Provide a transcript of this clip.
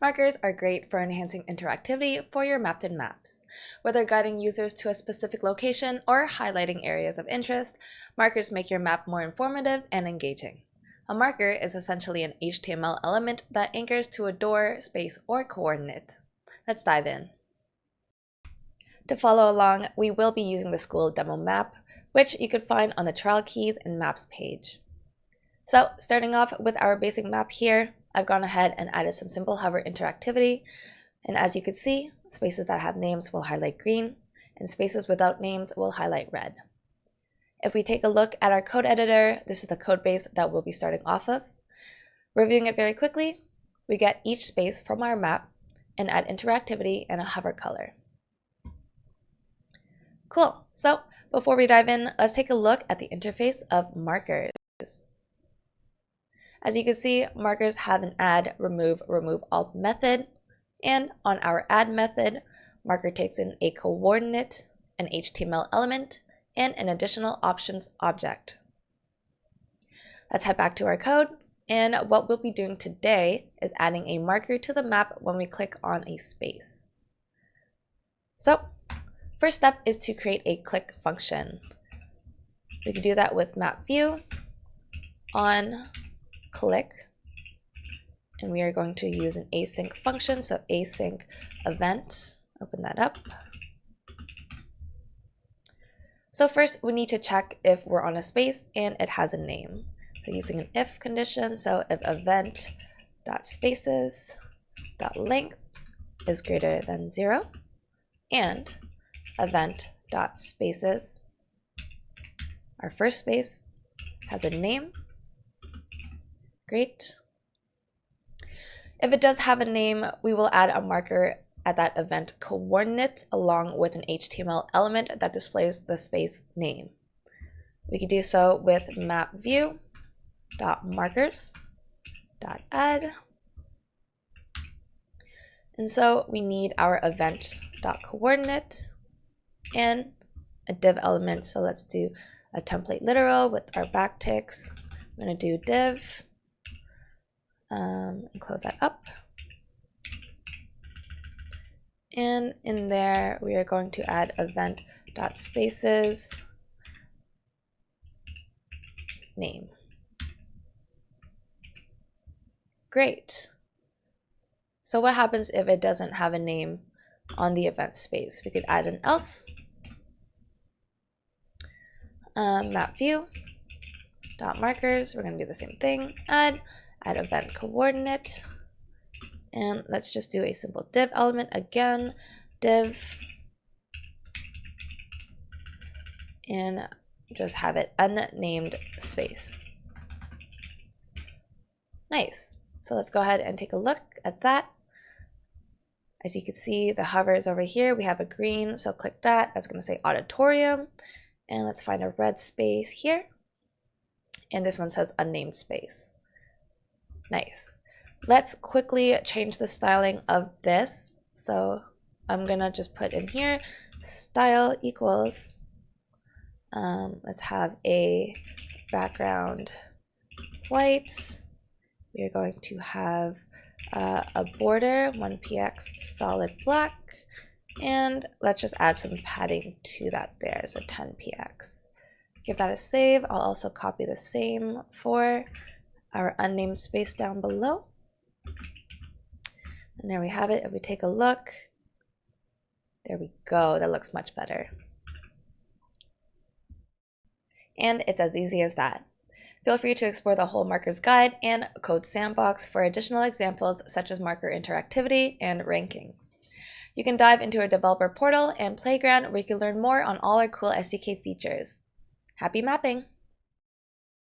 Markers are great for enhancing interactivity for your Mappedin maps. Whether guiding users to a specific location or highlighting areas of interest, markers make your map more informative and engaging. A marker is essentially an HTML element that anchors to a door, space, or coordinate. Let's dive in. To follow along, we will be using the school demo map, which you could find on the trial keys and maps page. So starting off with our basic map here, I've gone ahead and added some simple hover interactivity. And as you can see, spaces that have names will highlight green, and spaces without names will highlight red. If we take a look at our code editor, this is the code base that we'll be starting off of. Reviewing it very quickly, we get each space from our map and add interactivity and a hover color. Cool. So before we dive in, let's take a look at the interface of markers. As you can see, markers have an add, remove, remove all method, and on our add method, marker takes in a coordinate, an HTML element, and an additional options object. Let's head back to our code, and what we'll be doing today is adding a marker to the map when we click on a space. So, first step is to create a click function. We can do that with map view on click, and we are going to use an async function, so async event, open that up. So first we need to check if we're on a space and it has a name. So using an if condition, so if event.spaces.length is greater than 0 and event.spaces, our first space, has a name. Great. If it does have a name, we will add a marker at that event coordinate along with an HTML element that displays the space name. We can do so with map view.markers.add. And so we need our event.coordinate and a div element. So let's do a template literal with our backticks. I'm going to do div. And close that up. And in there, we are going to add event.spaces name. Great. So what happens if it doesn't have a name on the event space? We could add an else. Map view.markers. We're going to do the same thing. Add event coordinate, and let's just do a simple div element again, div, and just have it unnamed space. Nice. So let's go ahead and take a look at that. As you can see, the hover is over here. We have a green, so click that. That's going to say auditorium, and let's find a red space here, and this one says unnamed space. Nice. Let's quickly change the styling of this. So I'm gonna just put in here style equals, let's have a background white. We are going to have a border 1px solid black, and let's just add some padding to that there, so 10px. Give that a save. I'll also copy the same for our unnamed space down below. And there we have it. If we take a look, there we go. That looks much better. And it's as easy as that. Feel free to explore the whole markers guide and code sandbox for additional examples such as marker interactivity and rankings. You can dive into our developer portal and playground where you can learn more on all our cool SDK features. Happy mapping!